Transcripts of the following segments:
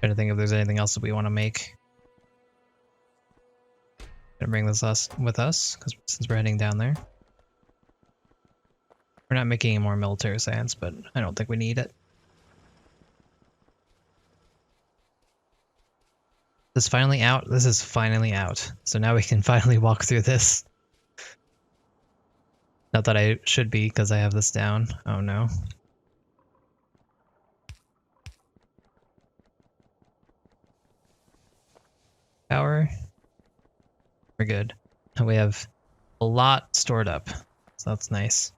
Trying to think if there's anything else that we want to make. Gonna bring this with us, because since we're heading down there. We're not making any more military science, but I don't think we need it. This is finally out. This is finally out. So now we can finally walk through this. Not that I should be, because I have this down. Oh no. Power. We're good. And we have a lot stored up. So that's nice.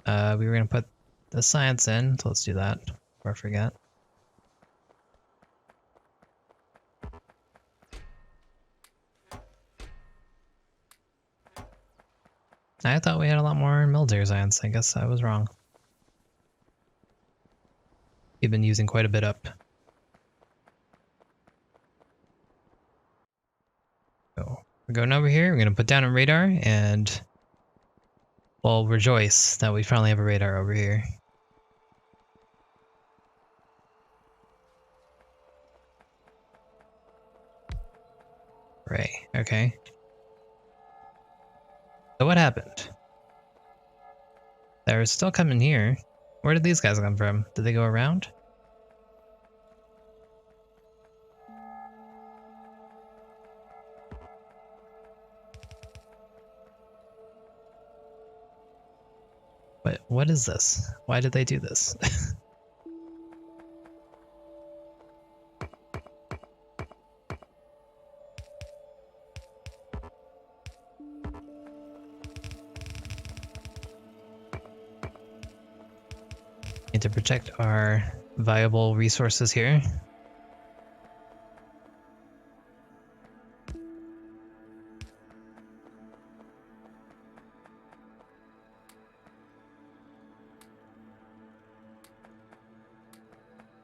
We were going to put the science in, so let's do that before I forget. I thought we had a lot more military science. I guess I was wrong. We've been using quite a bit up. So we're going over here. We're going to put down a radar and, well, rejoice that we finally have a radar over here. Right, okay. So what happened? They're still coming here. Where did these guys come from? Did they go around? What is this? Why did they do this? Need to protect our viable resources here.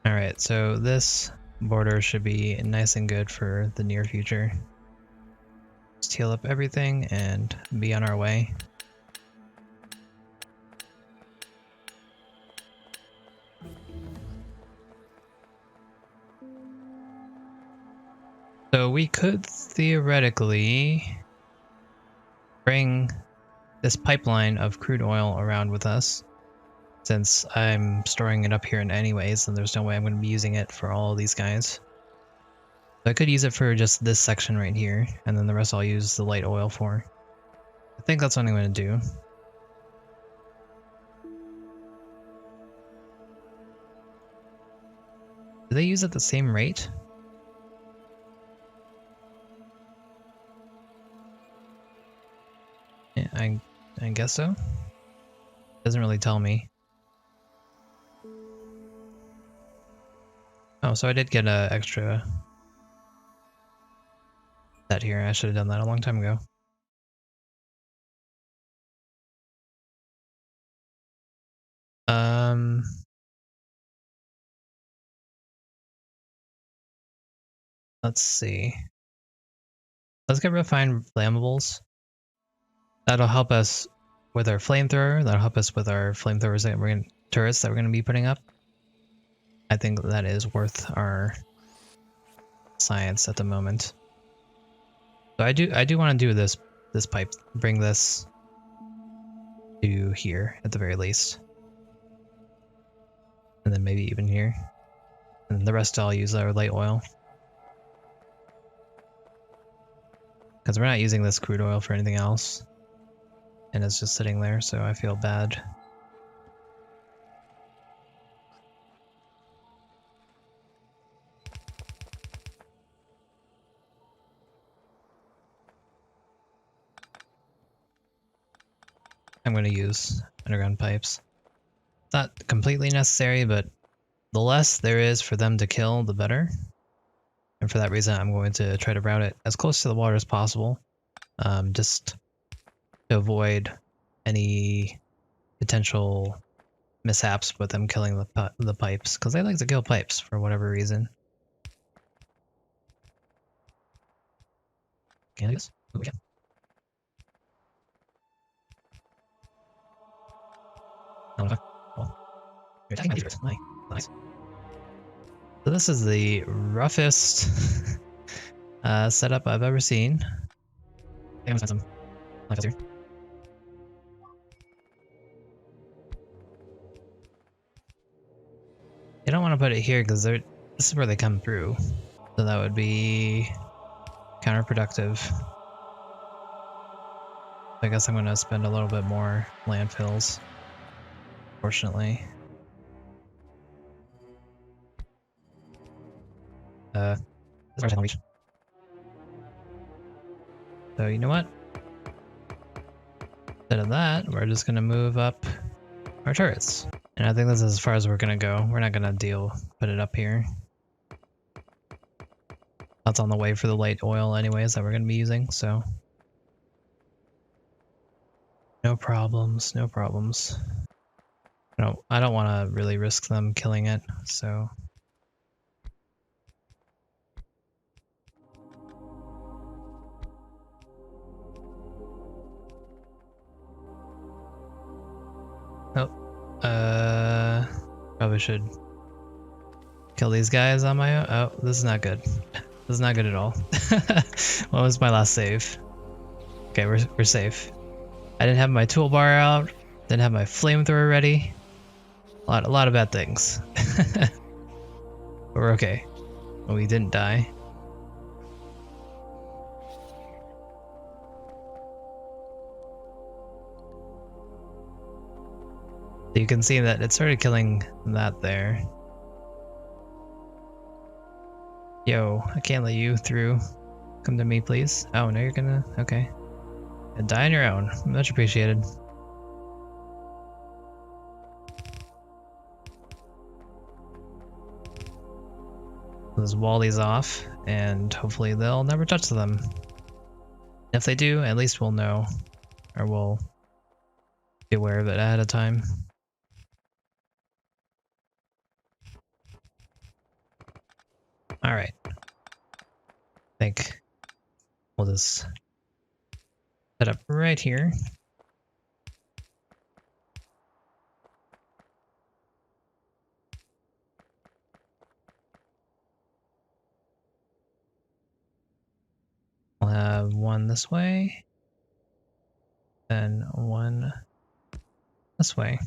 Alright, so this border should be nice and good for the near future. Just heal up everything and be on our way. So we could theoretically bring this pipeline of crude oil around with us. Since I'm storing it up here in anyways, and there's no way I'm going to be using it for all of these guys. So I could use it for just this section right here, and then the rest I'll use the light oil for. I think that's what I'm going to do. Do they use it at the same rate? Yeah, I guess so. Doesn't really tell me. Oh, so I did get an extra set here. I should have done that a long time ago. Let's see. Let's get refined flammables. That'll help us with our flamethrower. That'll help us with our flamethrowers that we're going turrets that we're going to be putting up. I think that is worth our science at the moment. So I do want to do this pipe. Bring this to here at the very least. And then maybe even here. And the rest I'll use our light oil. Because we're not using this crude oil for anything else. And it's just sitting there, so I feel bad. I'm going to use underground pipes. It's not completely necessary, but the less there is for them to kill, the better. And for that reason, I'm going to try to route it as close to the water as possible. Just to avoid any potential mishaps with them killing the pipes. Because they like to kill pipes for whatever reason. Can I do this? Oh, we can. Oh, well, you're attacking my defense. Nice. So this is the roughest setup I've ever seen. I'm gonna spend some life here. You don't want to put it here because this is where they come through. So that would be counterproductive. I guess I'm going to spend a little bit more landfills, fortunately. This is where reach. So you know what? Instead of that, we're just going to move up our turrets. And I think this is as far as we're going to go. We're not going to put it up here. That's on the way for the light oil anyways that we're going to be using, so. No problems, no problems. No, I don't want to really risk them killing it, so. Oh, probably should kill these guys on my own. Oh, this is not good. This is not good at all. What was my last save? Okay, we're safe. I didn't have my toolbar out. Didn't have my flamethrower ready. A lot of bad things. But we're okay. We didn't die. So you can see that it started killing that there. Yo, I can't let you through. Come to me, please. Oh, no, you're gonna... Okay. And die on your own. Much appreciated. Let's wall these off, and hopefully they'll never touch them. If they do, at least we'll know. Or we'll be aware of it ahead of time. Alright. I think we'll just set up right here. We'll have one this way, then one this way.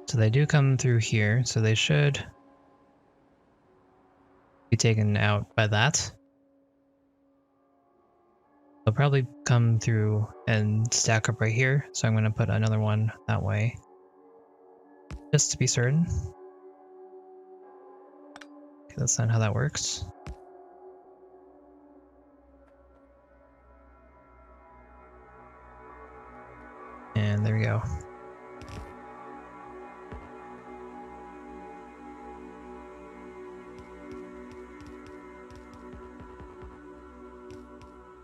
So they do come through here, so they should be taken out by that. They'll probably come through and stack up right here, so I'm going to put another one that way, just to be certain. Okay, that's not how that works. And there we go.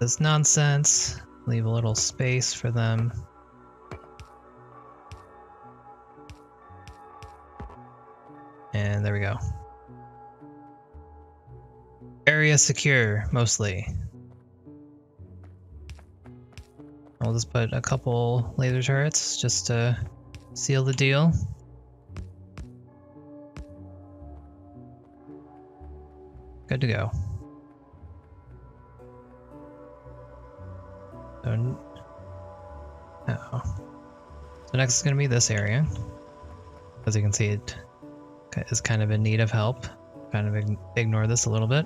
This nonsense. Leave a little space for them. And there we go. Area secure, mostly. I'll just put a couple laser turrets just to seal the deal. Good to go. So next is going to be this area. As you can see, it is kind of in need of help. Kind of ignore this a little bit.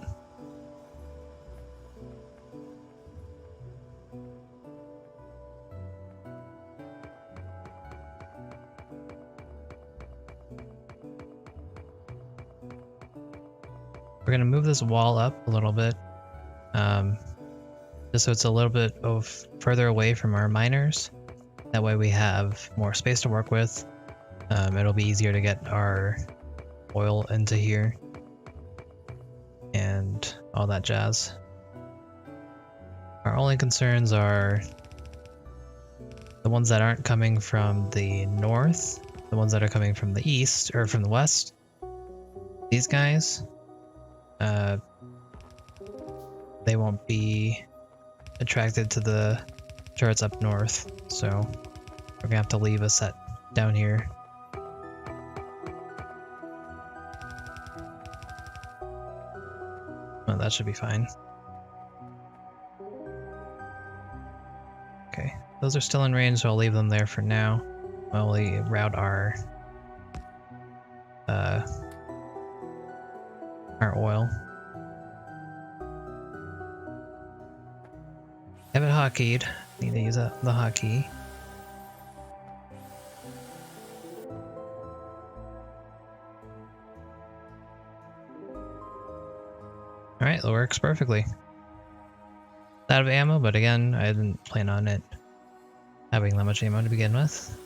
We're going to move this wall up a little bit, just so it's a little bit further away from our miners. That way we have more space to work with. It'll be easier to get our oil into here and all that jazz. Our only concerns are the ones that aren't coming from the north, the ones that are coming from the east or from the west. These guys, they won't be attracted to the turrets up north, so we're gonna have to leave a set down here. Well, that should be fine. Okay, those are still in range, so I'll leave them there for now while we route our oil. Have it hotkeyed. Need to use the hotkey. Alright, that works perfectly. Out of ammo, but again, I didn't plan on it having that much ammo to begin with.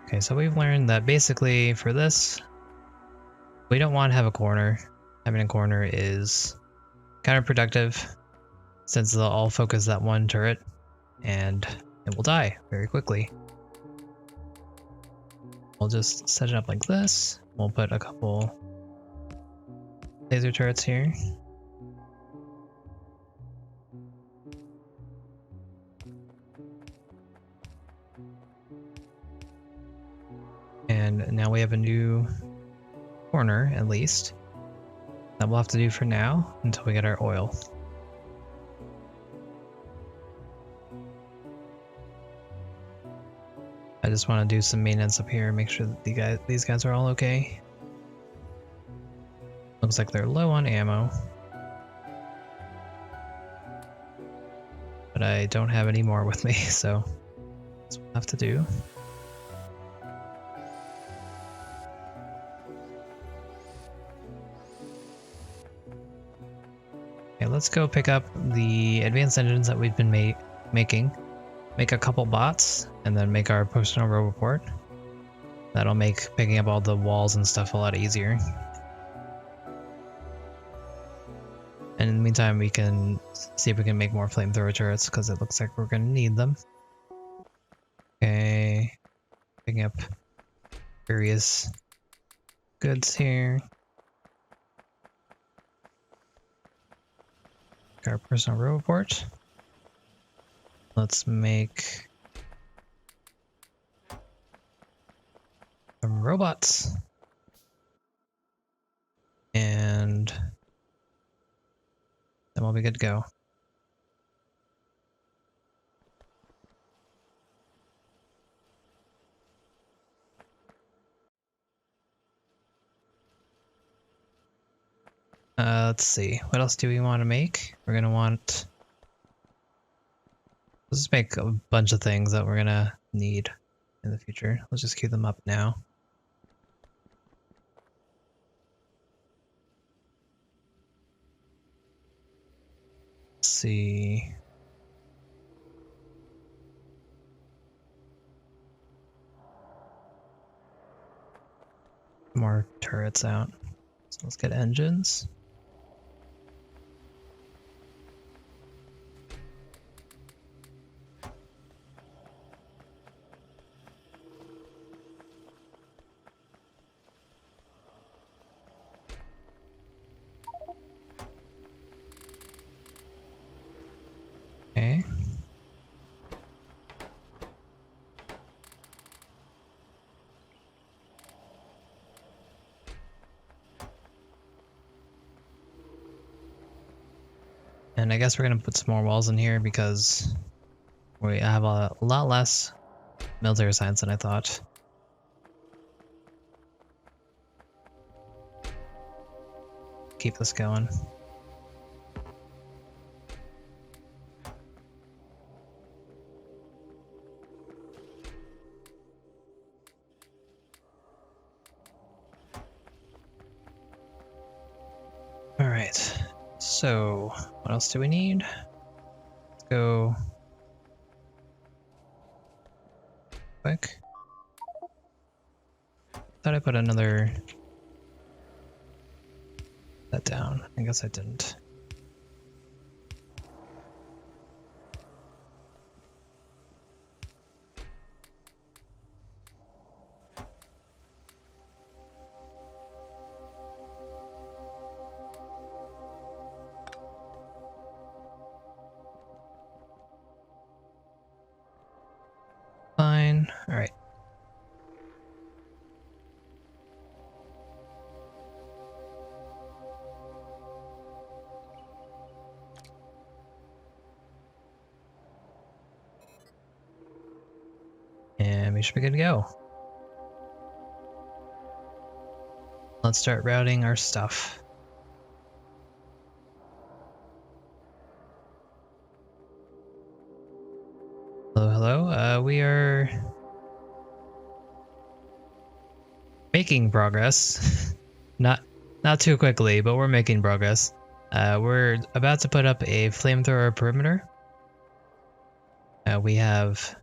Okay, so we've learned that basically for this, we don't want to have a corner. Having a corner is counterproductive since they'll all focus that one turret and it will die very quickly. We'll just set it up like this. We'll put a couple laser turrets here. And now we have a new corner, at least. That we'll have to do for now until we get our oil. I just want to do some maintenance up here, make sure that these guys are all okay. Looks like they're low on ammo. But I don't have any more with me, so that's what I'll have to do. Okay, let's go pick up the advanced engines that we've been making. Make a couple bots, and then make our personal row report. That'll make picking up all the walls and stuff a lot easier. And in the meantime, we can see if we can make more flamethrower turrets, because it looks like we're going to need them. Okay, picking up various goods here. Our personal row report. Let's make some robots. And then we'll be good to go. Let's see, what else do we want to make? We're gonna want... Let's just make a bunch of things that we're gonna need in the future. Let's just queue them up now. Let's see. More turrets out. So let's get engines. Okay. And I guess we're gonna put some more walls in here because we have a lot less military science than I thought. Keep this going. Alright, so what else do we need? Let's go quick. Thought I put another that down. I guess I didn't. fine. All right. And we should be good to go. Let's start routing our stuff. Hello, hello. We are making progress. not too quickly, but we're making progress. We're about to put up a flamethrower perimeter. We have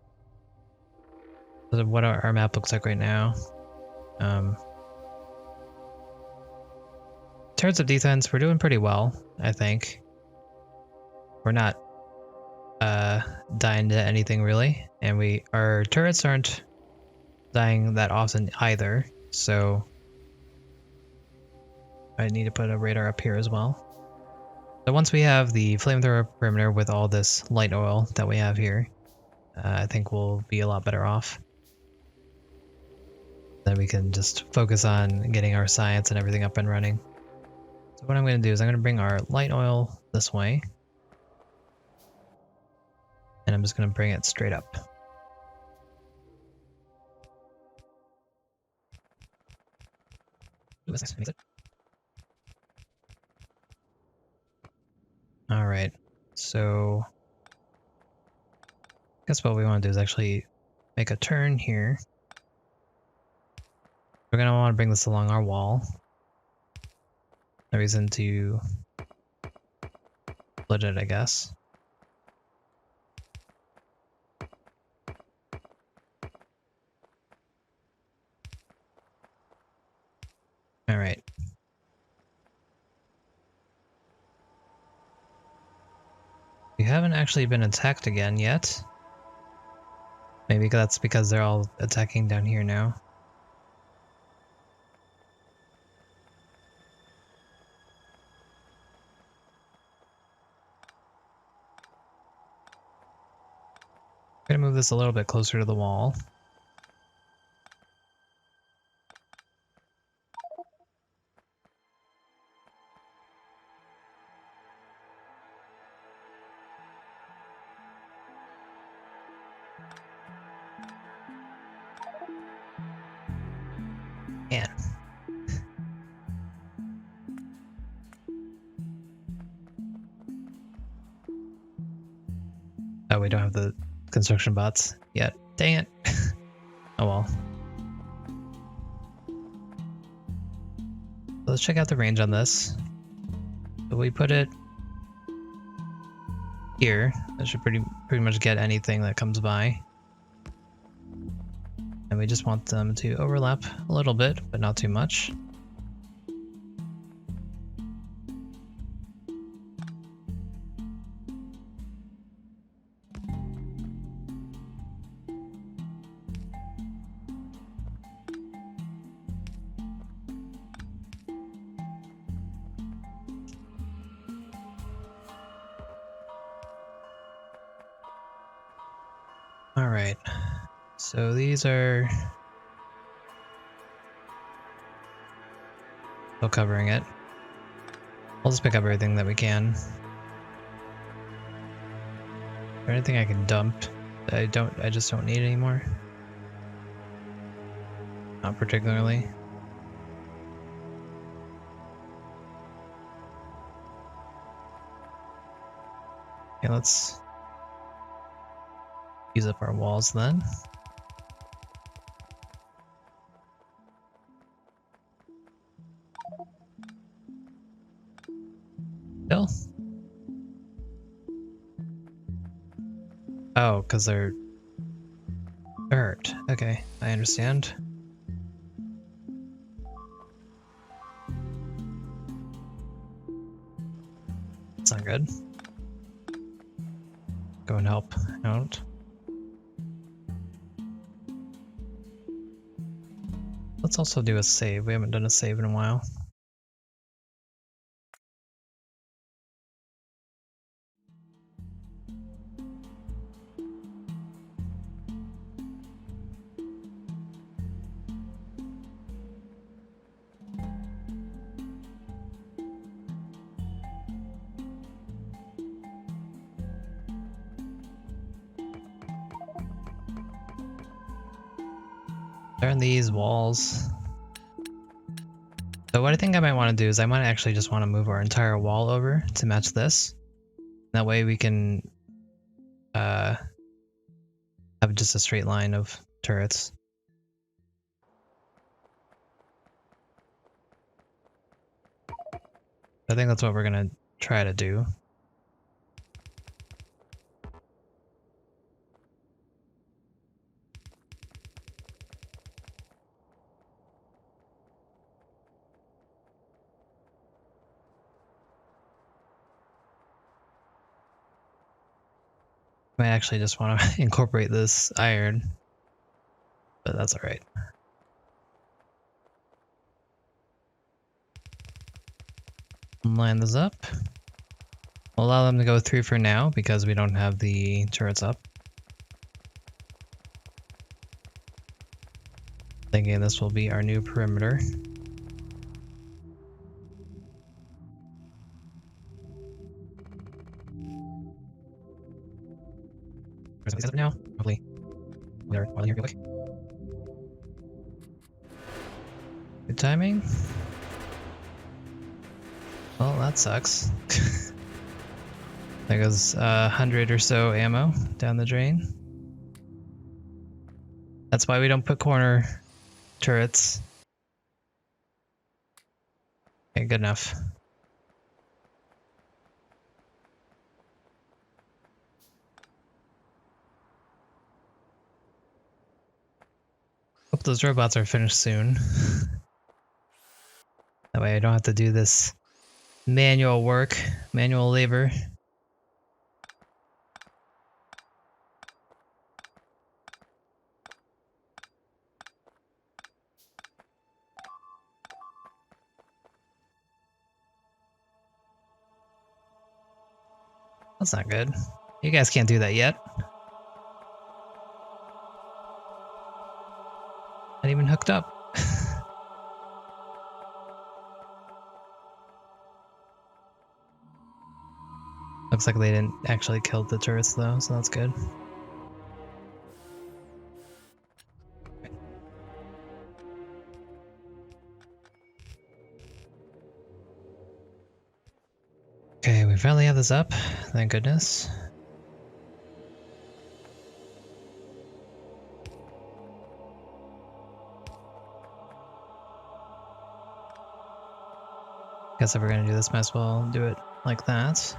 what our map looks like right now. In terms of defense, we're doing pretty well, I think. We're not dying to anything really, and our turrets aren't dying that often either, so I need to put a radar up here as well. So once we have the flamethrower perimeter with all this light oil that we have here, I think we'll be a lot better off. Then we can just focus on getting our science and everything up and running. So what I'm going to do is I'm going to bring our light oil this way, and I'm just going to bring it straight up. Ooh, that's nice. All right, so I guess what we want to do is actually make a turn here. We're going to want to bring this along our wall. No reason to split it, I guess. All right. We haven't actually been attacked again yet. Maybe that's because they're all attacking down here now. I'm gonna move this a little bit closer to the wall. Man. Oh, we don't have the construction bots yet. Dang it. Oh well. Let's check out the range on this. So we put it here. That should pretty much get anything that comes by. And we just want them to overlap a little bit, but not too much. All right. So these are still covering it. I'll just pick up everything that we can. Is there anything I can dump that I just don't need anymore? Not particularly. Okay, let's use up our walls then. Still? Oh, because they're hurt. Okay, I understand. That's not good. Go and help out. Let's also do a save. We haven't done a save in a while. Turn these walls. So what I think I might want to do is I might actually just want to move our entire wall over to match this. That way we can have just a straight line of turrets. I think that's what we're gonna try to do. Might actually just want to incorporate this iron, but that's alright. Line this up. We'll allow them to go through for now because we don't have the turrets up. Thinking this will be our new perimeter. As of now, hopefully they're while here real quick. Good timing. Well, that sucks. There goes 100 or so ammo down the drain. That's why we don't put corner turrets. Okay, good enough. Hope those robots are finished soon. That way I don't have to do this manual work, manual labor. That's not good. You guys can't do that yet. Not even hooked up. Looks like they didn't actually kill the turrets though, so that's good. Okay, we finally have this up, thank goodness. Guess if we're gonna do this, might as well do it like that.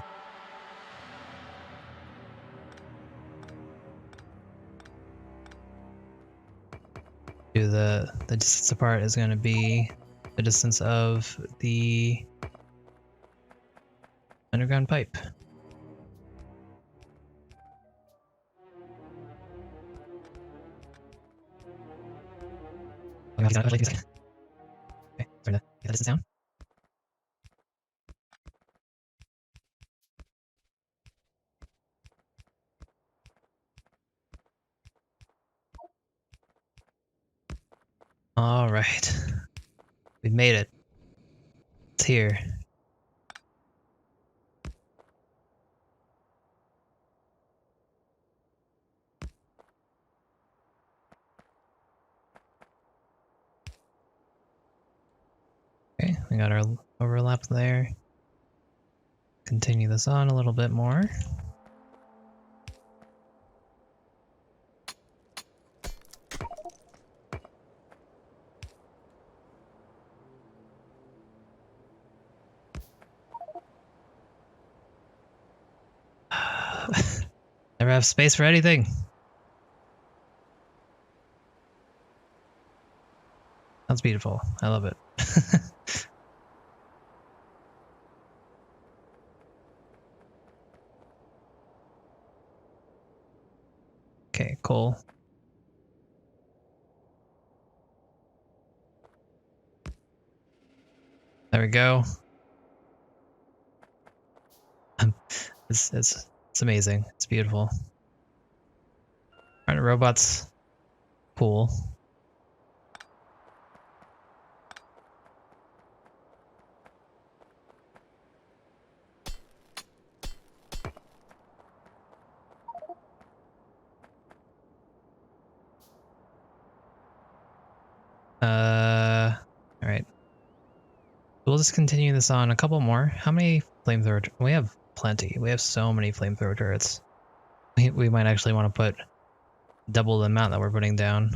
Do the distance apart is gonna be the distance of the underground pipe. Okay, sorry to get the distance down. All right, we made it. It's here. Okay, we got our overlap there. Continue this on a little bit more. Never have space for anything. That's beautiful. I love it. Okay, cool. There we go. It's amazing. It's beautiful. Alright, robots. Cool. Alright. We'll just continue this on a couple more. How many flamethrower? We have plenty. We have so many flamethrower turrets. We might actually want to put double the amount that we're putting down.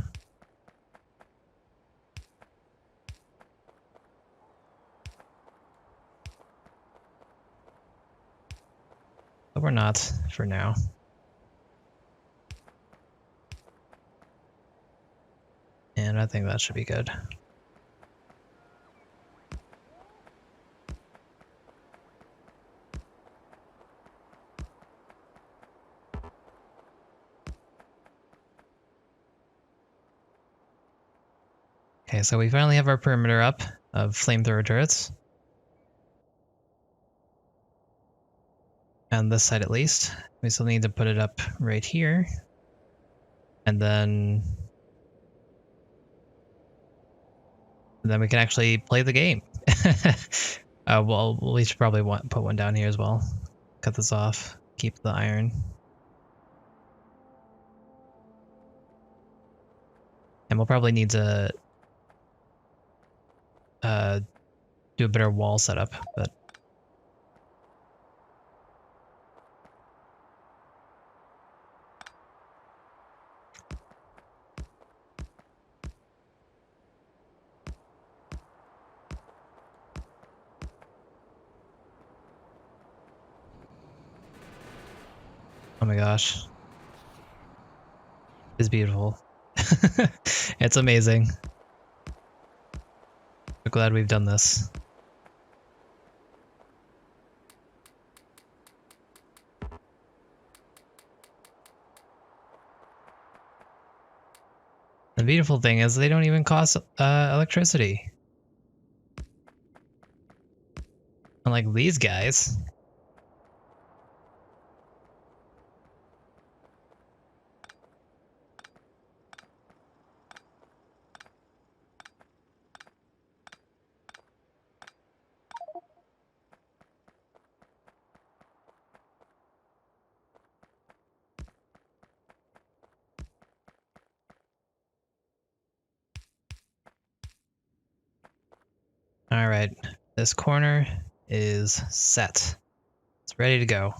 But we're not for now. And I think that should be good. Okay, so we finally have our perimeter up of flamethrower turrets. On this side at least. We still need to put it up right here. And then we can actually play the game. Well, we should probably put one down here as well. Cut this off. Keep the iron. And we'll probably need to do a better wall setup, but oh my gosh. It's beautiful. It's amazing. I'm glad we've done this. The beautiful thing is they don't even cost electricity. Unlike these guys. Alright, this corner is set. It's ready to go.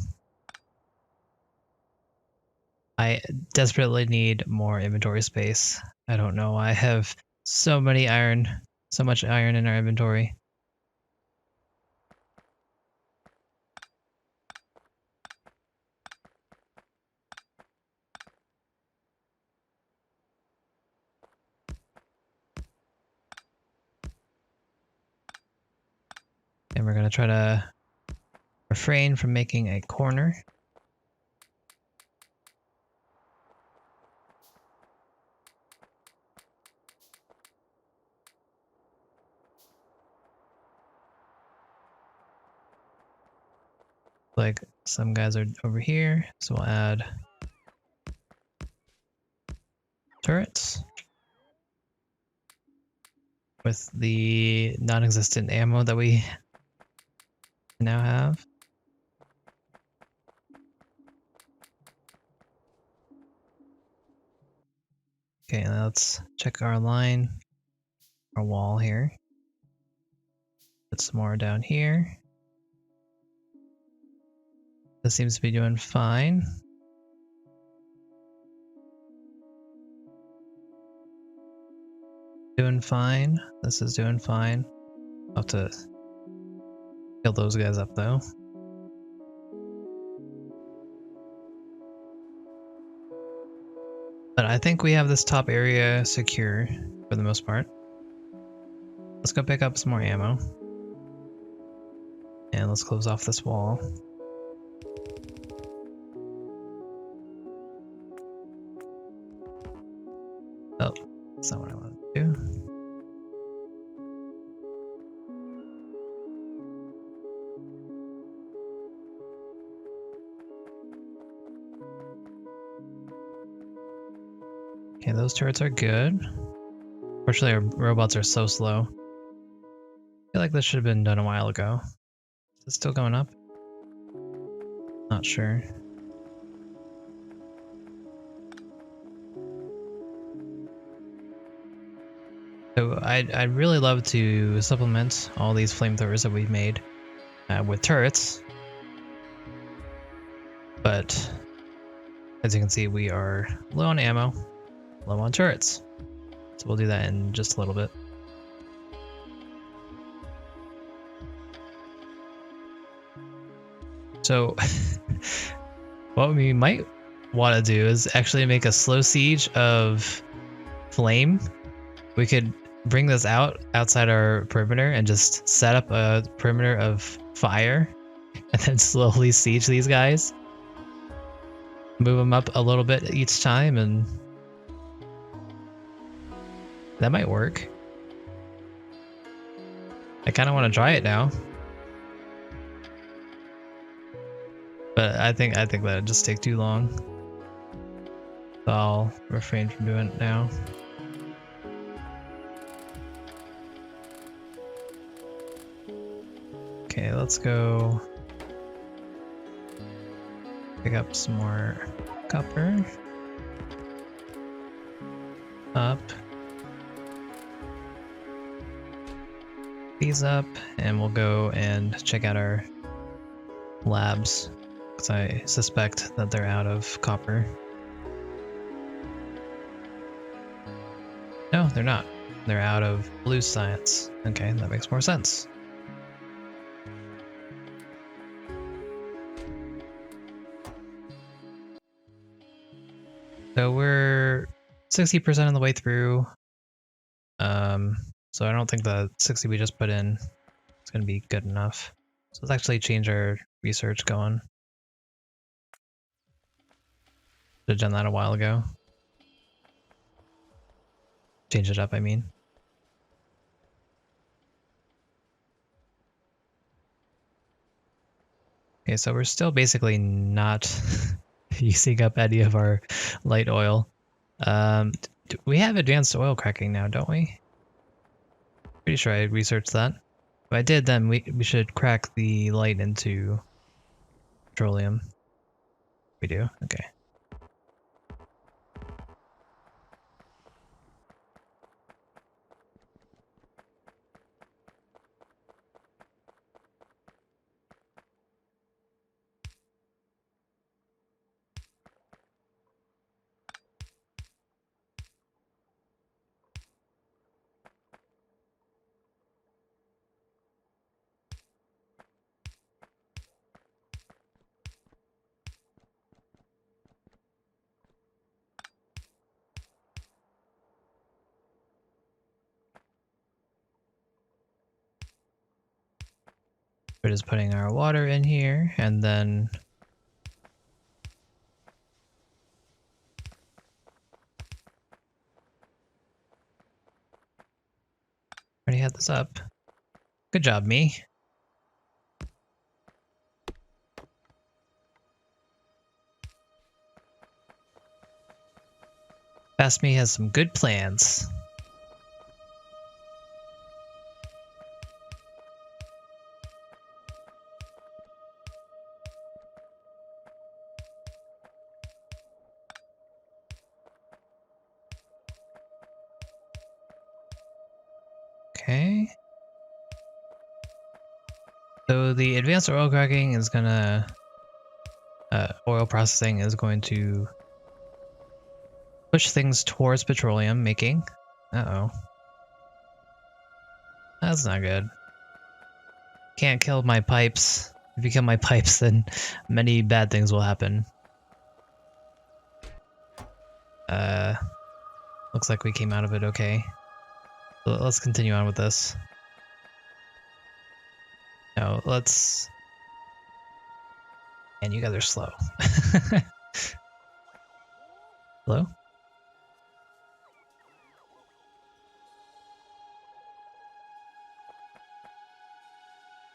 I desperately need more inventory space. I don't know. I have so much iron in our inventory. And we're going to try to refrain from making a corner. Like some guys are over here, so we'll add turrets with the non-existent ammo that we now have. Okay, now let's check our line, our wall here. Put some more down here. This seems to be doing fine. Doing fine. This is doing fine. I'll have to kill those guys up though. But I think we have this top area secure for the most part. Let's go pick up some more ammo. And let's close off this wall. Oh, that's not what I wanted to do. Okay, those turrets are good. Fortunately, our robots are so slow. I feel like this should have been done a while ago. Is it still going up? Not sure. So I'd really love to supplement all these flamethrowers that we've made with turrets, but as you can see, we are low on ammo, low on turrets. So we'll do that in just a little bit. So what we might want to do is actually make a slow siege of flame. We could bring this outside our perimeter and just set up a perimeter of fire and then slowly siege these guys. Move them up a little bit each time, and that might work. I kind of want to try it now, but I think that would just take too long. So I'll refrain from doing it now. Okay, let's go pick up some more copper. Up. These up, and we'll go and check out our labs, because I suspect that they're out of copper. No, they're not. They're out of blue science. Okay, that makes more sense. So we're 60% of the way through. So I don't think the 60 we just put in is going to be good enough. So let's actually change our research going. Should have done that a while ago. Change it up, I mean. Okay, so we're still basically not using up any of our light oil. We have advanced oil cracking now, don't we? Pretty sure I researched that. If I did, then we should crack the light into petroleum. We do? Okay. We're just putting our water in here, and then already had this up. Good job, me. Fast Me has some good plans. Okay. So the advanced oil cracking is gonna, oil processing is going to push things towards petroleum making. Uh-oh. That's not good. Can't kill my pipes. If you kill my pipes, then many bad things will happen. Looks like we came out of it okay. So let's continue on with this. No, let's... Man, you guys are slow. Hello?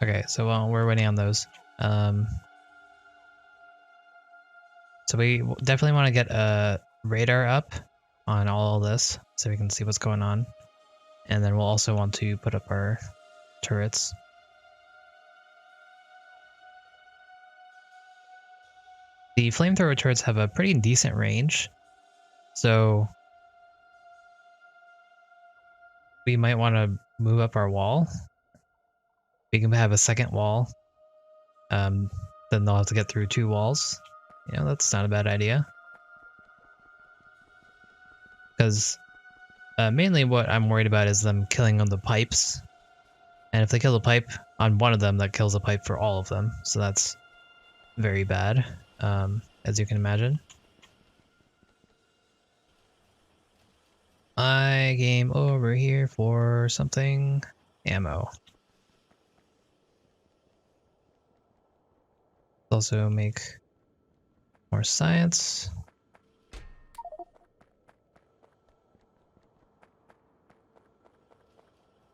Okay, so while we're waiting on those, so we definitely want to get a radar up on all of this so we can see what's going on. And then we'll also want to put up our turrets. The flamethrower turrets have a pretty decent range, so we might want to move up our wall. We can have a second wall. Then they'll have to get through 2 walls. You know, that's not a bad idea. Because mainly what I'm worried about is them killing on the pipes. And if they kill the pipe on one of them, that kills the pipe for all of them. So that's very bad, as you can imagine. I came over here for something. Ammo. Also make more science.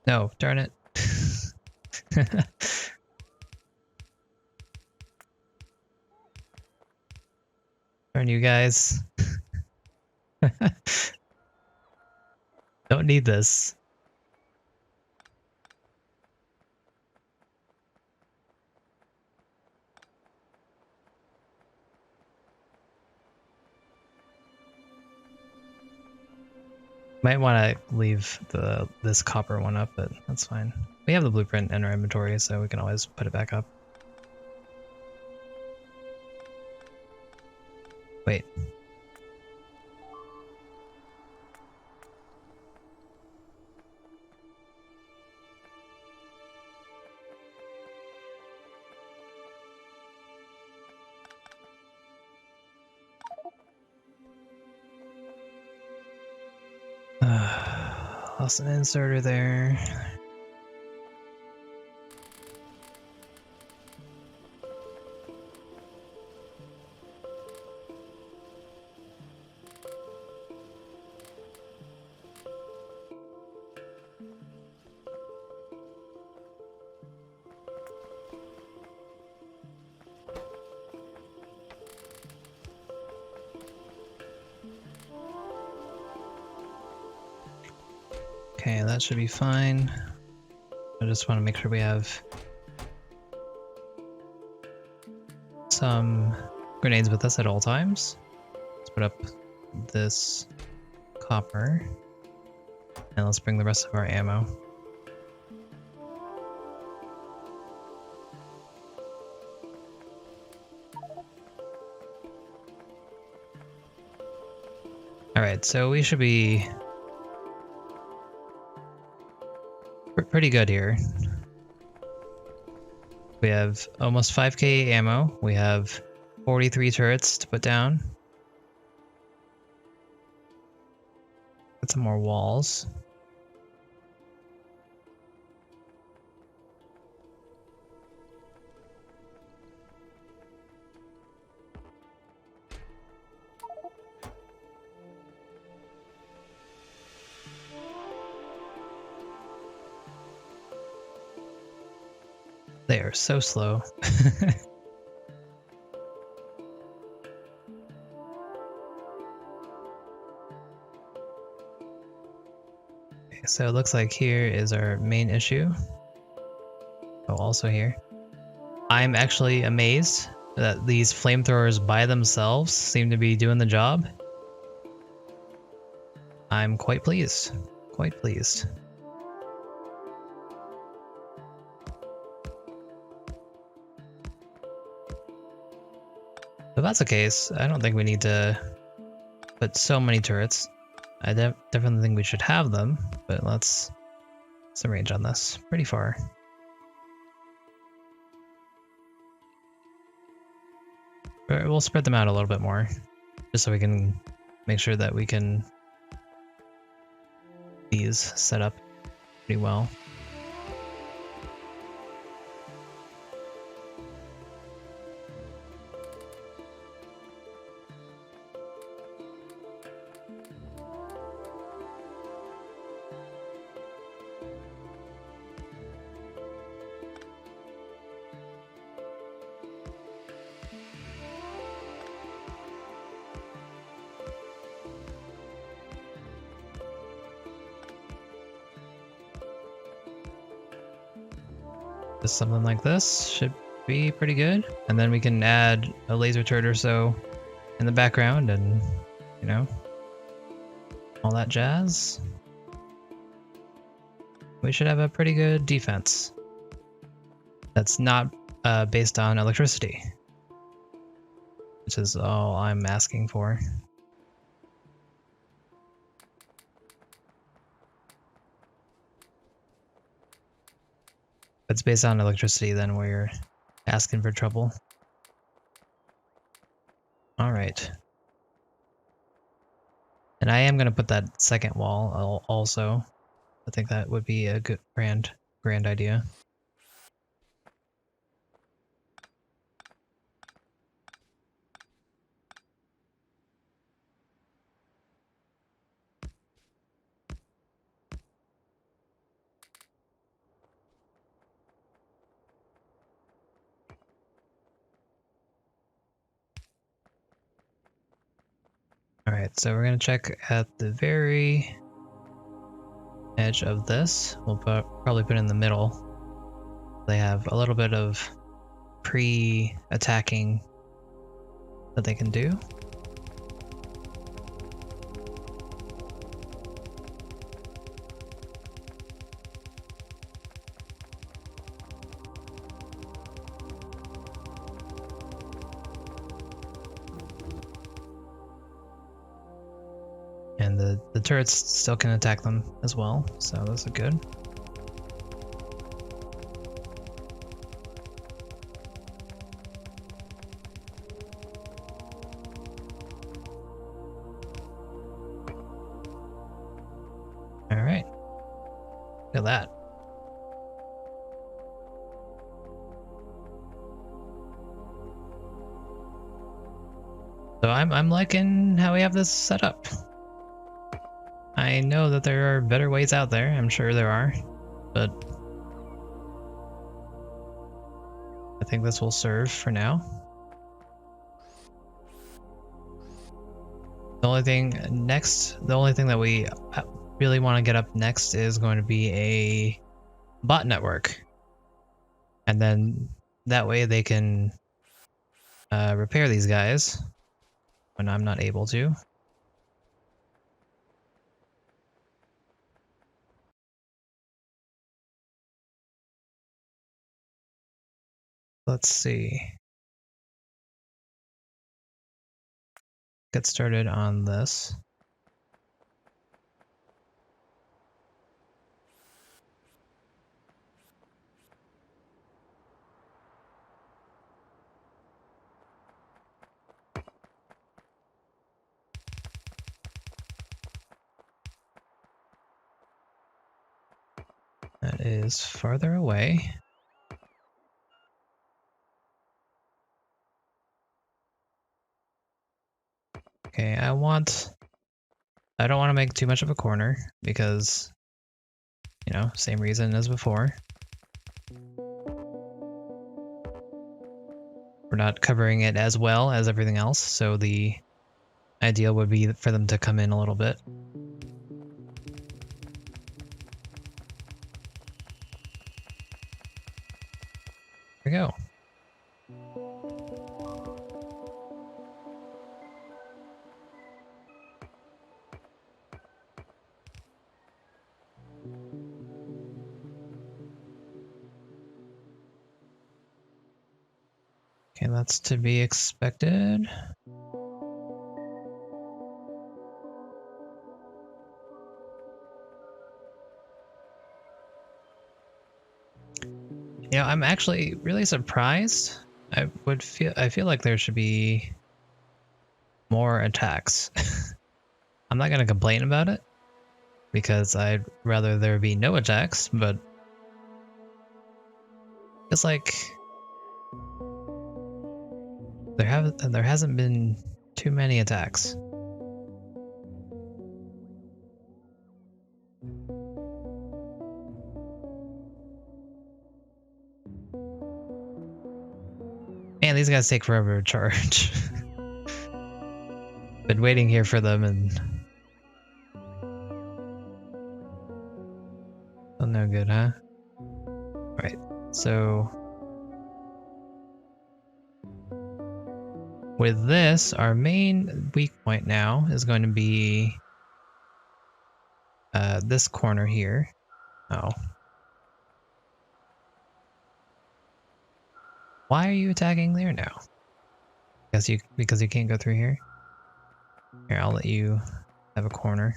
No, darn it. Darn you guys. Don't need this. Might want to leave this copper one up, but that's fine. We have the blueprint in our inventory, so we can always put it back up. Wait. Lost an inserter there. Okay, that should be fine. I just want to make sure we have some grenades with us at all times. Let's put up this copper, and let's bring the rest of our ammo. Alright, so we should be pretty good here. We have almost 5k ammo. We have 43 turrets to put down. Get some more walls. They are so slow. Okay, so it looks like here is our main issue. Oh, also here. I'm actually amazed that these flamethrowers by themselves seem to be doing the job. I'm quite pleased. Quite pleased. If that's the case, I don't think we need to put so many turrets. I definitely think we should have them, but let's arrange on this pretty far. We'll spread them out a little bit more, just so we can make sure that we can these set up pretty well. Just something like this should be pretty good. And then we can add a laser turret or so in the background and, you know, all that jazz. we should have a pretty good defense. That's not based on electricity, which is all I'm asking for. If it's based on electricity, then we're asking for trouble. Alright. And I am going to put that second wall also. I think that would be a good grand idea. Alright, so we're going to check at the very edge of this. We'll probably put it in the middle. They have a little bit of pre-attacking that they can do. And the turrets still can attack them as well, so those are good. Alright. Look at that. So I'm liking how we have this set up. I know that there are better ways out there, I'm sure there are, but I think this will serve for now. The only thing that we really want to get up next is going to be a bot network. And then that way they can repair these guys when I'm not able to. Let's see. Get started on this. That is farther away. Okay, I don't want to make too much of a corner because, you know, same reason as before. We're not covering it as well as everything else, so the ideal would be for them to come in a little bit. There we go. Okay, that's to be expected. Yeah, I'm actually really surprised. I feel like there should be more attacks. I'm not gonna complain about it because I'd rather there be no attacks, but it's like there hasn't been too many attacks. Man, these guys take forever to charge. Been waiting here for them and oh, no good, huh? Right, so with this, our main weak point now is going to be this corner here. Oh, Why are you attacking there now? Because you can't go through here? Here, I'll let you have a corner.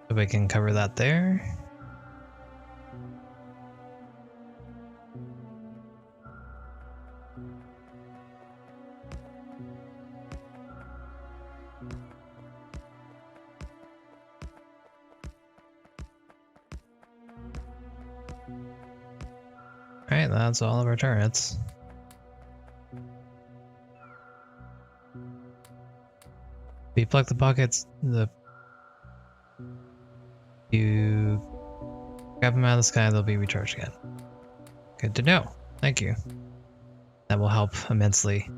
So we can cover that there. Alright, that's all of our turrets. If you plug the pockets, you grab them out of the sky, they'll be recharged again. Good to know. Thank you. That will help immensely.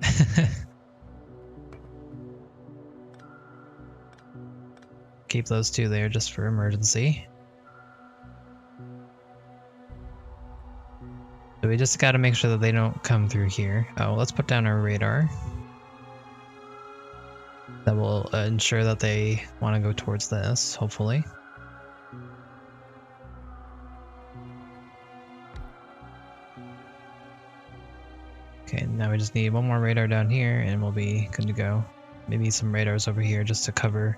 Keep those two there just for emergency. So we just gotta make sure that they don't come through here. Oh, let's put down our radar. That will ensure that they want to go towards this, hopefully. Okay, now we just need one more radar down here and we'll be good to go. Maybe some radars over here just to cover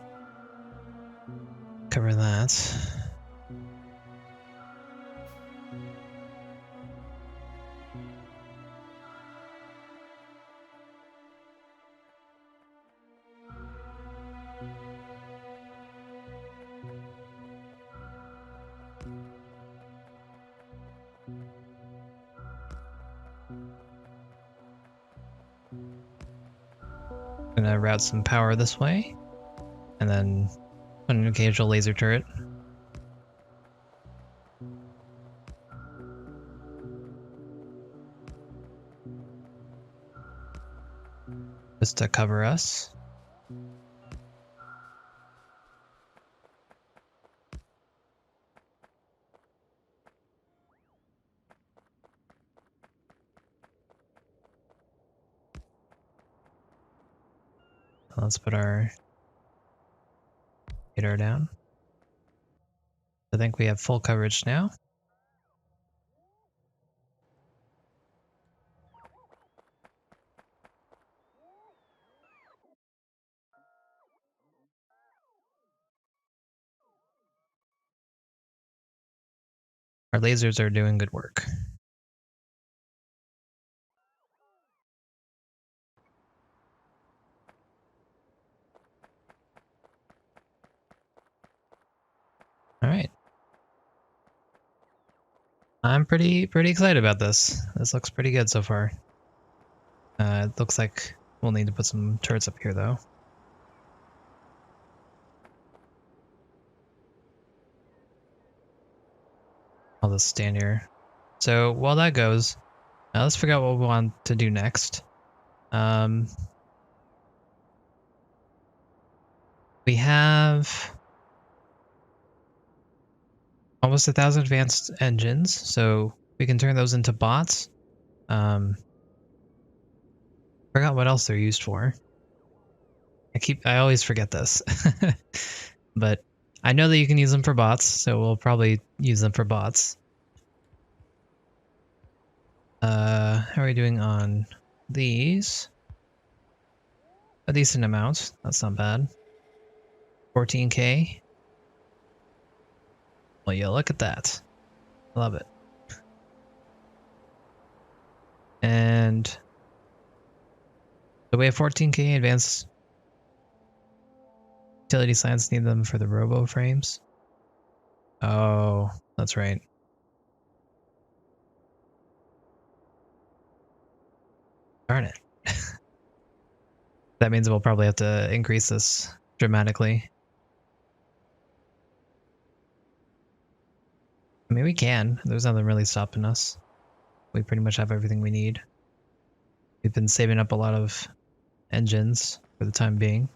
that. Gonna route some power this way, and then put an occasional laser turret. Just to cover us. Let's put our radar down. I think we have full coverage now. Our lasers are doing good work. All right. I'm pretty excited about this. This looks pretty good so far. It looks like we'll need to put some turrets up here though. I'll just stand here. So while that goes, let's figure out what we want to do next. We have almost 1,000 advanced engines, so we can turn those into bots. Forgot what else they're used for. I always forget this. But I know that you can use them for bots, so we'll probably use them for bots. How are we doing on these? A decent amount. That's not bad. 14K. Well, yeah, look at that. Love it. And so we have 14K advanced utility science, need them for the robo frames. Oh, that's right. Darn it. That means we'll probably have to increase this dramatically. I mean, we can. There's nothing really stopping us. We pretty much have everything we need. We've been saving up a lot of engines for the time being.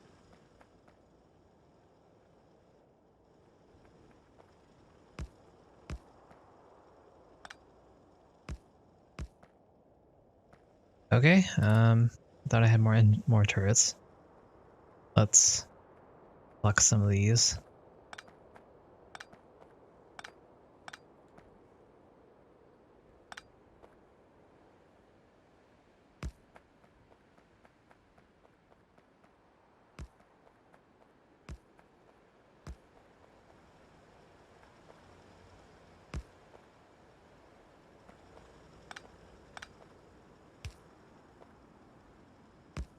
Okay, thought I had more turrets. Let's pluck some of these.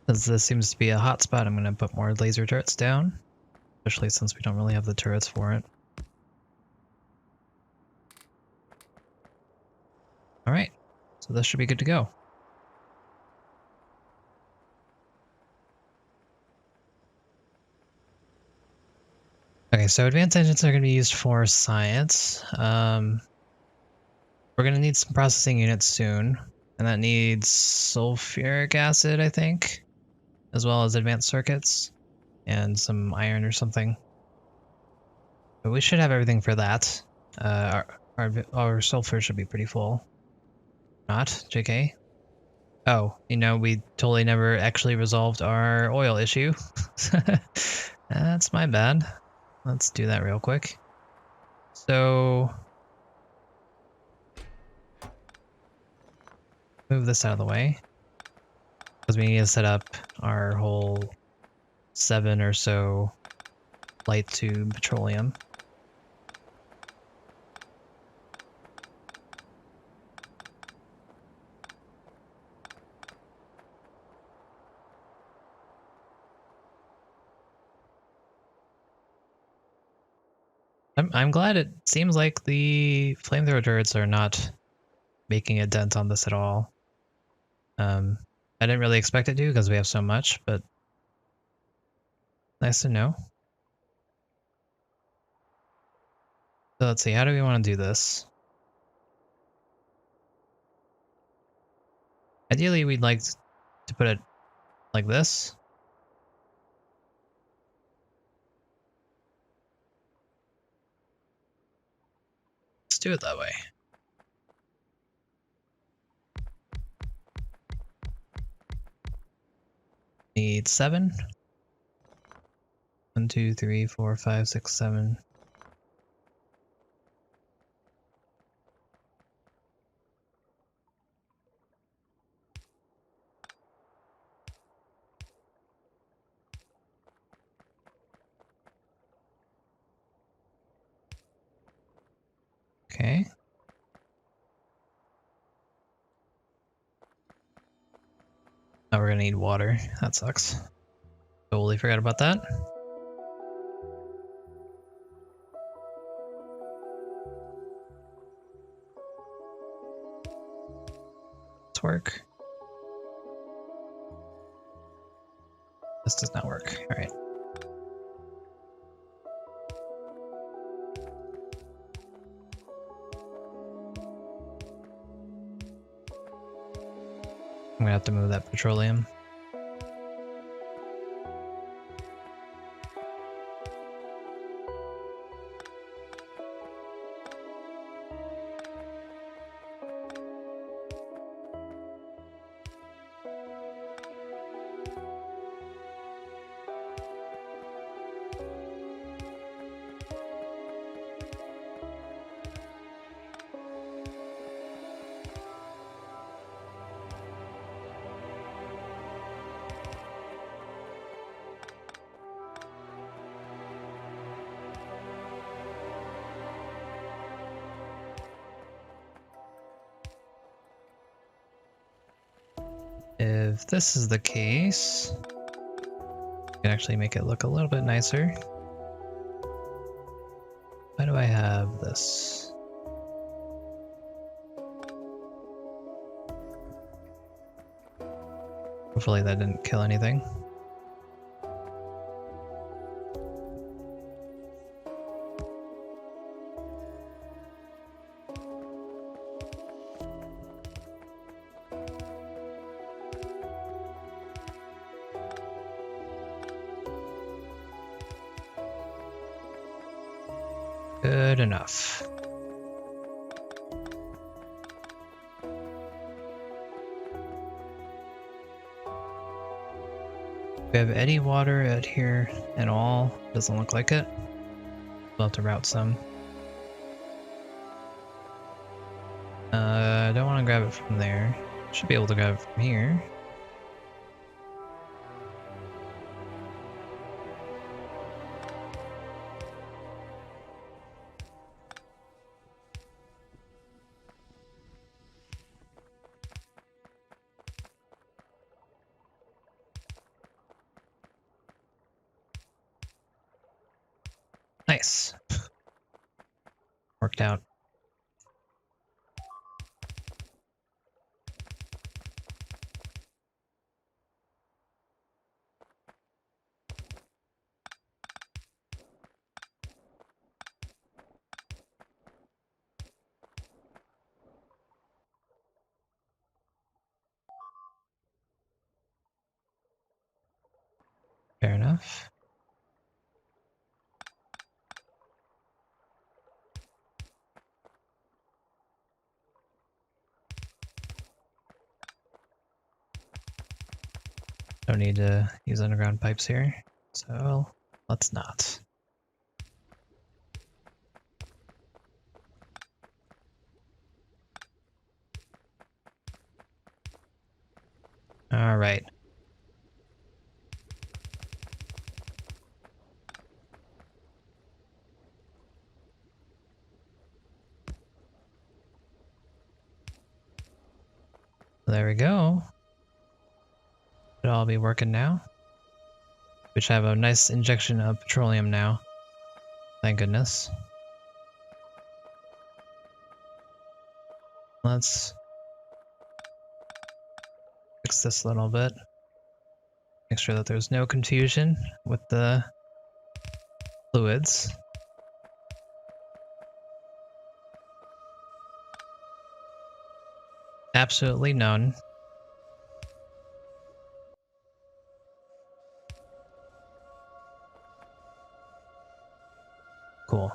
As this seems to be a hot spot, I'm going to put more laser turrets down, especially since we don't really have the turrets for it. Alright, so this should be good to go. Okay, so advanced engines are going to be used for science. We're going to need some processing units soon, and that needs sulfuric acid, I think, as well as advanced circuits and some iron or something. But we should have everything for that. Our sulfur should be pretty full. Not, JK. Oh, you know, we totally never actually resolved our oil issue. That's my bad. Let's do that real quick. So, move this out of the way, because we need to set up our whole 7 or so light tube petroleum. I'm glad it seems like the flamethrower turrets are not making a dent on this at all. I didn't really expect it to because we have so much, but nice to know. So let's see, how do we want to do this? Ideally, we'd like to put it like this. Let's do it that way. Need 7. 1, 2, 3, 4, 5, 6, 7. Okay. Now we're gonna need water. That sucks. Totally forgot about that. Let's work. This does not work. All right. I'm gonna have to move that petroleum. If this is the case, I can actually make it look a little bit nicer. Why do I have this? Hopefully that didn't kill anything. Good enough. We have any water out here at all? Doesn't look like it. We'll have to route some. I don't want to grab it from there. Should be able to grab it from here. Nice. Worked out. Fair enough. Don't need to use underground pipes here, so let's not. All right. There we go. Should all be working now. We should have a nice injection of petroleum now. Thank goodness. Let's fix this a little bit. Make sure that there's no confusion with the fluids. Absolutely none. Cool.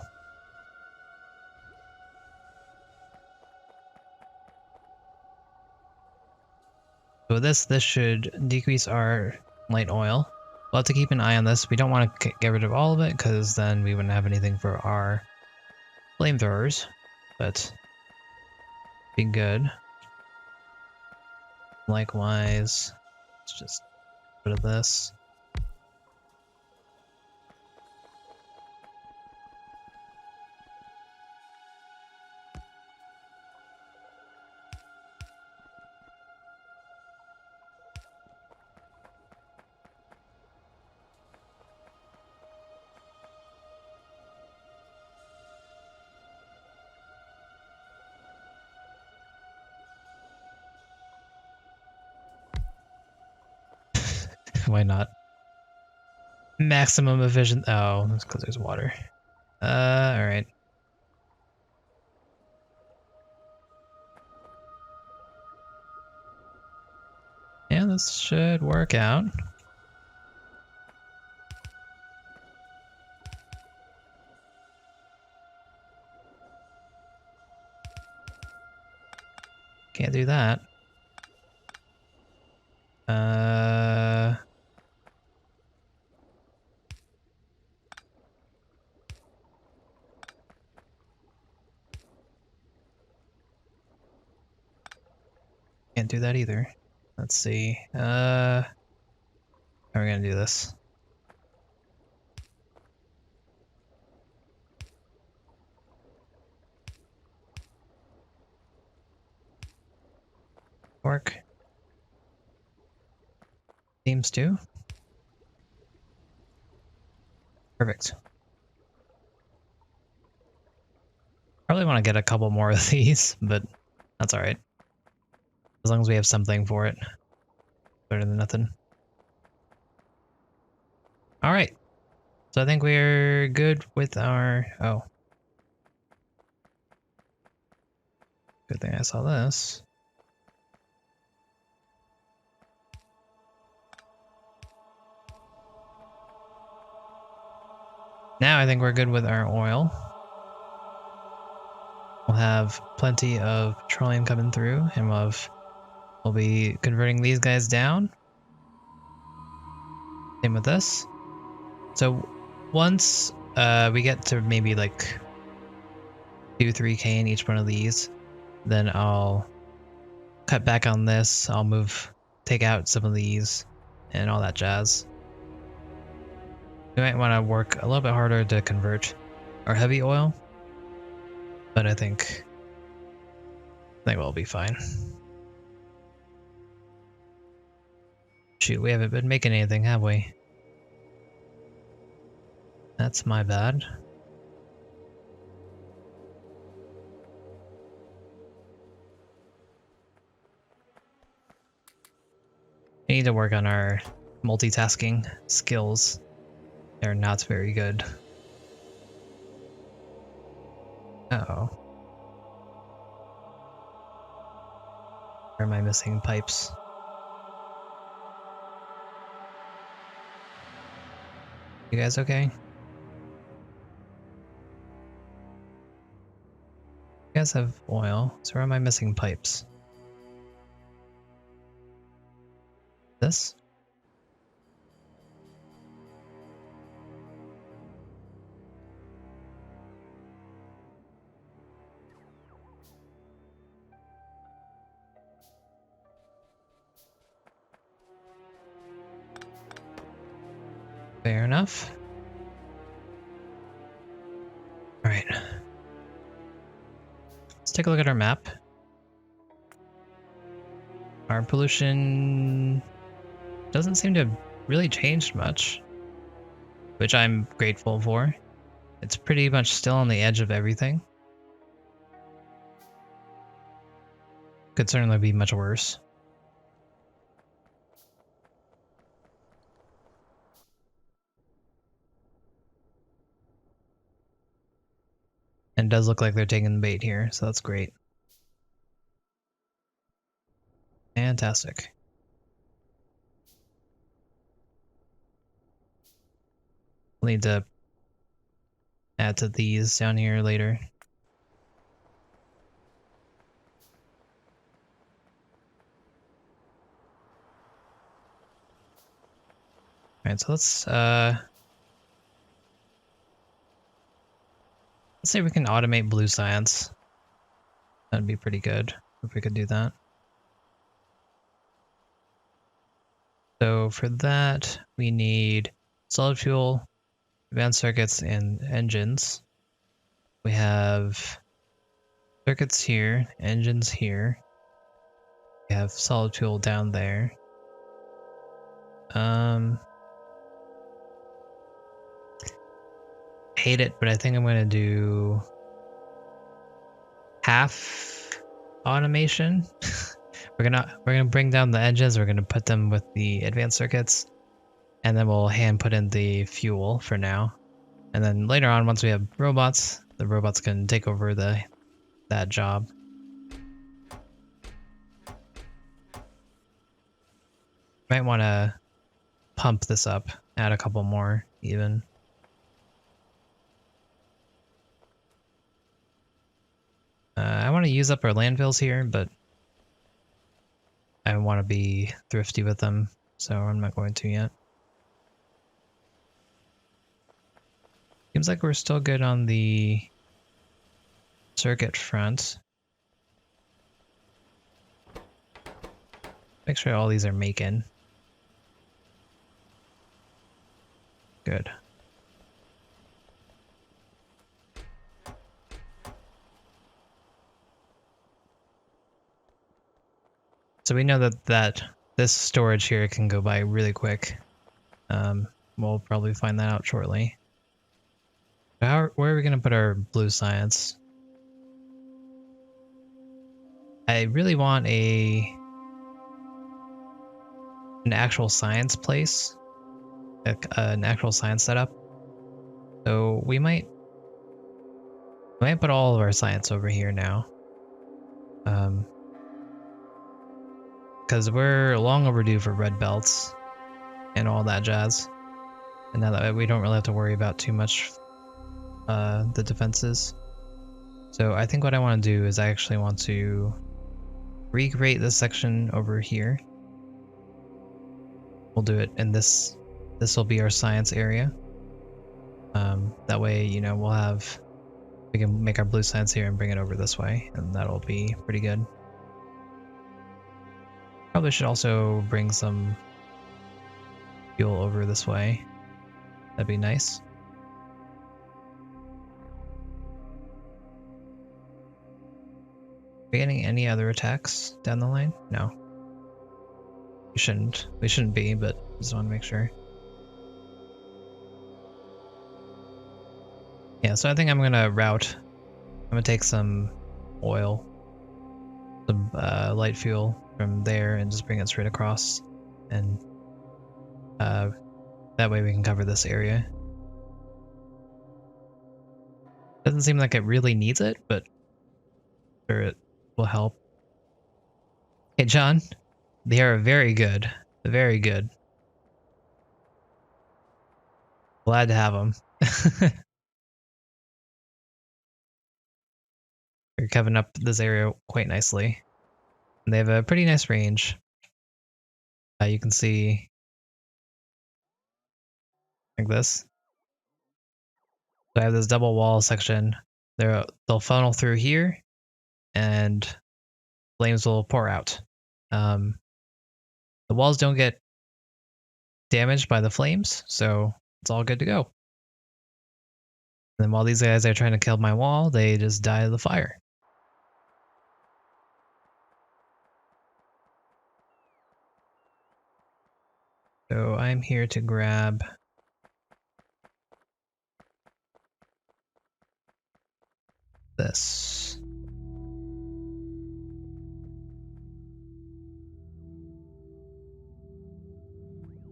So this should decrease our light oil. We'll have to keep an eye on this. We don't want to get rid of all of it because then we wouldn't have anything for our flamethrowers, but be good. Likewise, let's just get rid of this. Why not? Maximum efficient. Oh, that's because there's water. Alright. Yeah, this should work out. Can't do that. Can't do that either. Let's see. How are we gonna do this? Work. Seems to. Perfect. Probably want to get a couple more of these, but that's alright. As long as we have something for it. Better than nothing. Alright. So I think we're good with our... Oh. Good thing I saw this. Now I think we're good with our oil. we'll have plenty of petroleum coming through, and we'll be converting these guys down. Same with this. So once we get to maybe like 2-3K in each one of these, then I'll cut back on this. I'll take out some of these and all that jazz. We might want to work a little bit harder to convert our heavy oil, but I think we'll be fine. Shoot, we haven't been making anything, have we? That's my bad. We need to work on our multitasking skills. They're not very good. Uh-oh. Where am I missing pipes? You guys okay? You guys have oil, so where am I missing pipes? This? Fair enough. Alright. Let's take a look at our map. Our pollution doesn't seem to have really changed much, which I'm grateful for. It's pretty much still on the edge of everything. Could certainly be much worse. And it does look like they're taking the bait here, so that's great. Fantastic. We'll need to add to these down here later. Alright, so let's see if we can automate blue science. That'd be pretty good if we could do that. So for that, we need solid fuel, advanced circuits, and engines. We have circuits here, engines here. We have solid fuel down there. Hate it, but I think I'm gonna do half automation. we're gonna bring down the engines. We're gonna put them with the advanced circuits, and then we'll hand put in the fuel for now. And then later on, once we have robots, the robots can take over that job. Might want to pump this up, add a couple more even. I want to use up our landfills here, but I want to be thrifty with them, so I'm not going to yet. Seems like we're still good on the circuit front. Make sure all these are making. Good. So we know that this storage here can go by really quick. We'll probably find that out shortly. Where are we going to put our blue science? I really want an actual science place, an actual science setup. So we might put all of our science over here now. Because we're long overdue for red belts and all that jazz. And now that we don't really have to worry about too much the defenses. So I think what I want to do is I actually want to recreate this section over here. We'll do it in this. This will be our science area. That way, you know, we can make our blue science here and bring it over this way, and that'll be pretty good. Probably should also bring some fuel over this way. That'd be nice. Are we getting any other attacks down the line? No. We shouldn't. We shouldn't be, but just want to make sure. Yeah, so I think I'm gonna route. I'm gonna take some oil, some light fuel from there, and just bring it straight across, and that way we can cover this area. Doesn't seem like it really needs it, but sure it will help. Hey, John, they are very good. Very good. Glad to have them. You're covering up this area quite nicely. And they have a pretty nice range. You can see like this. So I have this double wall section. They'll funnel through here, and flames will pour out. The walls don't get damaged by the flames, so it's all good to go. And then while these guys are trying to kill my wall, they just die of the fire. So I'm here to grab this.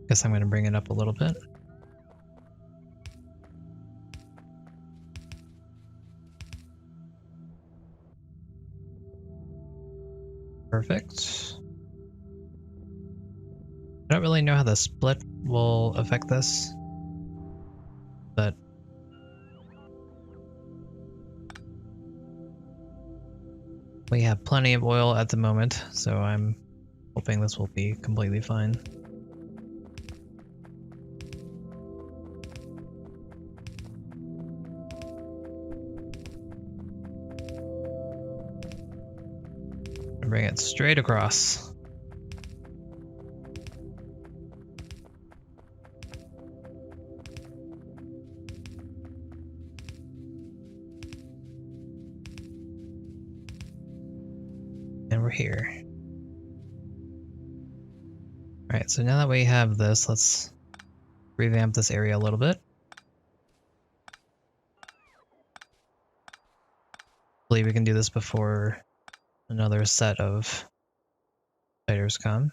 Guess I'm going to bring it up a little bit. Perfect. I don't really know how the split will affect this, but we have plenty of oil at the moment, so I'm hoping this will be completely fine. Bring it straight across. And we're here. Alright, so now that we have this, let's revamp this area a little bit. Hopefully we can do this before another set of fighters come.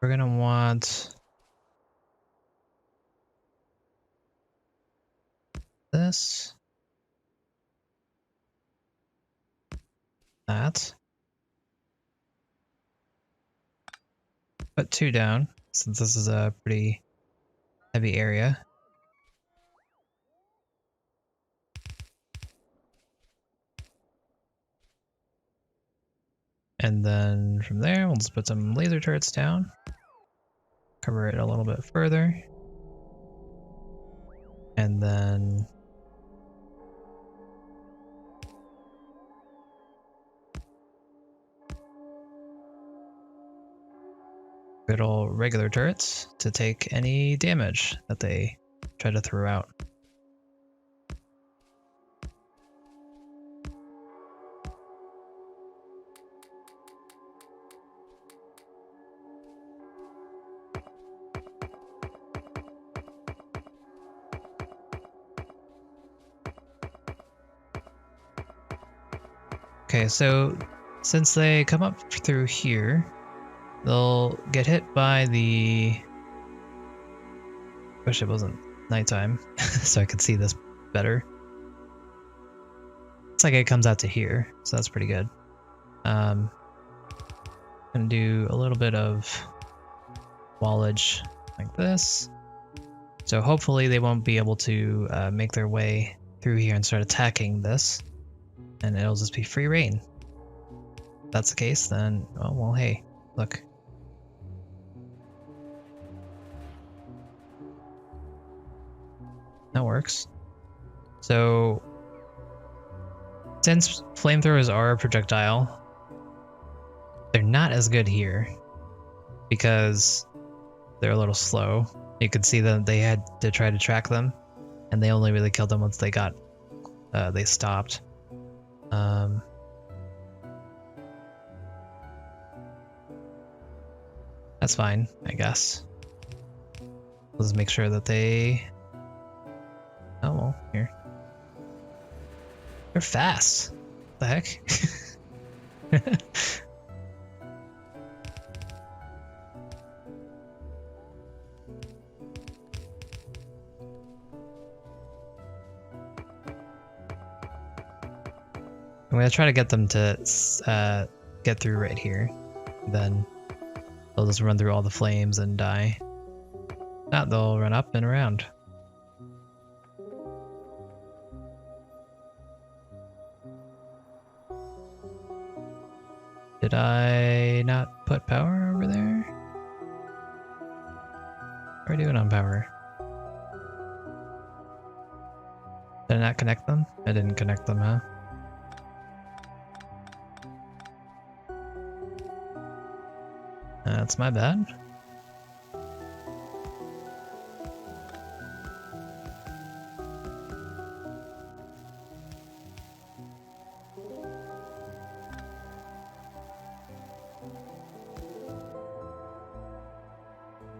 We're gonna want this, that. Put 2 down, since this is a pretty heavy area. And then from there, we'll just put some laser turrets down. Cover it a little bit further. And then good old regular turrets to take any damage that they try to throw out. Okay, so since they come up through here, they'll get hit by the... Wish it wasn't nighttime, so I could see this better. It's like it comes out to here, so that's pretty good. Gonna do a little bit of wallage like this. So hopefully they won't be able to make their way through here and start attacking this, and it'll just be free reign. If that's the case, then, oh, well, hey, look. That works. So, since flamethrowers are a projectile, they're not as good here because they're a little slow. You could see that they had to try to track them, and they only really killed them once they got, they stopped. That's fine, I guess. Let's make sure that they... Oh, well, here. They're fast. What the heck? I'm gonna try to get them to get through right here. Then they'll just run through all the flames and die. Not, they'll run up and around. Did I not put power over there? What are we doing on power? Did I not connect them? I didn't connect them, huh? That's my bad.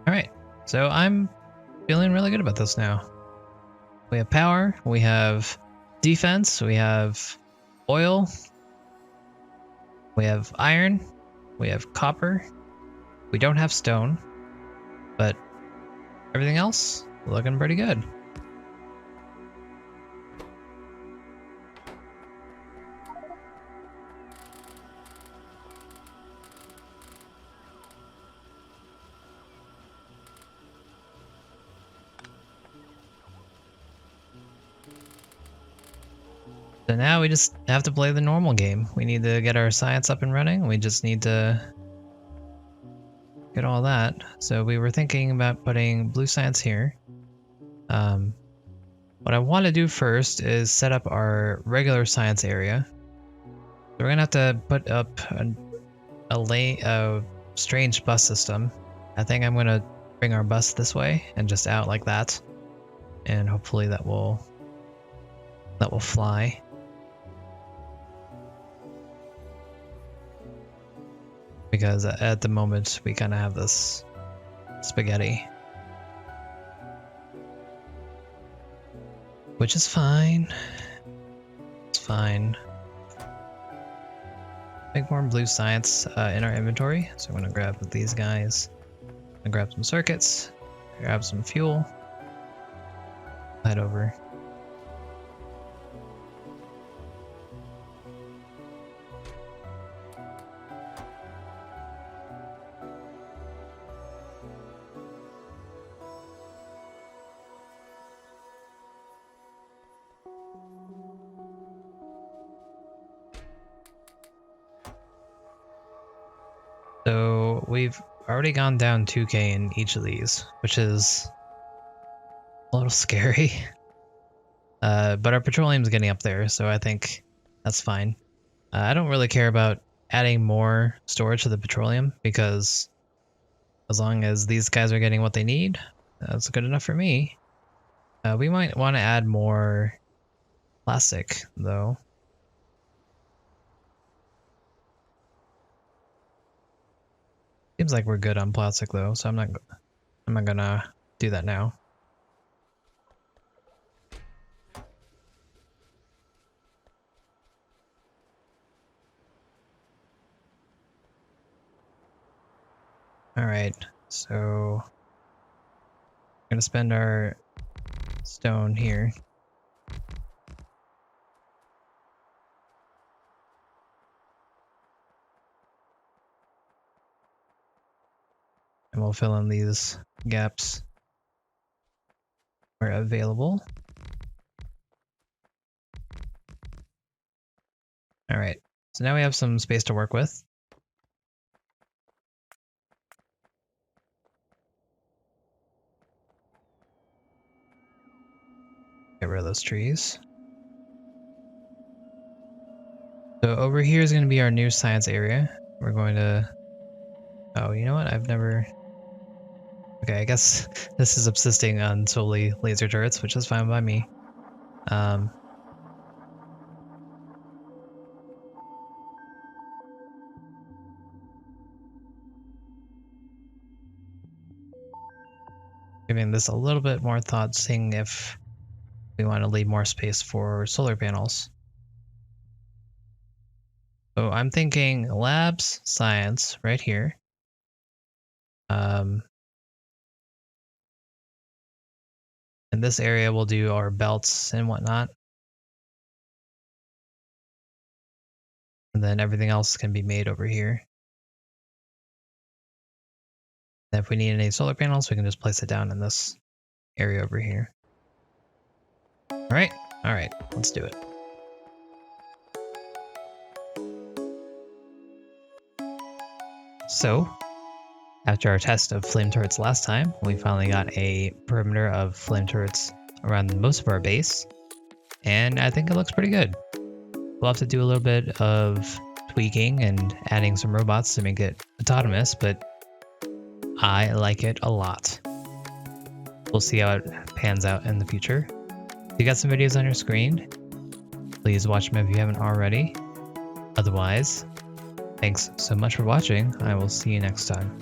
Alright, so I'm feeling really good about this now. We have power, we have defense, we have oil, we have iron, we have copper, we don't have stone, but everything else looking pretty good. So now we just have to play the normal game. We need to get our science up and running. We just need to get all that. So we were thinking about putting blue science here. What I want to do first is set up our regular science area. So we're gonna have to put up a strange bus system. I think I'm gonna bring our bus this way and just out like that, and hopefully that will fly. Because at the moment we kind of have this spaghetti, which is fine. It's fine. Make more blue science in our inventory. So I'm gonna grab these guys. I'm gonna grab some circuits, grab some fuel, head over. So we've already gone down 2k in each of these, which is a little scary. But our petroleum's getting up there, so I think that's fine. I don't really care about adding more storage to the petroleum, because as long as these guys are getting what they need, that's good enough for me. We might want to add more plastic, though. Seems like we're good on plastic though, so I'm not gonna do that now. All right, so I'm gonna spend our stone here. And we'll fill in these gaps where available. All right, so now we have some space to work with. Get rid of those trees. So over here is going to be our new science area. We're going to... Oh, you know what? I've never... Okay, I guess this is subsisting on solely laser turrets, which is fine by me. Giving this a little bit more thought, seeing if we want to leave more space for solar panels. So I'm thinking labs, science, right here. In this area, we'll do our belts and whatnot. And then everything else can be made over here. And if we need any solar panels, we can just place it down in this area over here. All right, let's do it. So, after our test of flame turrets last time, we finally got a perimeter of flame turrets around most of our base, and I think it looks pretty good. We'll have to do a little bit of tweaking and adding some robots to make it autonomous, but I like it a lot. We'll see how it pans out in the future. If you got some videos on your screen, please watch them if you haven't already. Otherwise, thanks so much for watching. I will see you next time.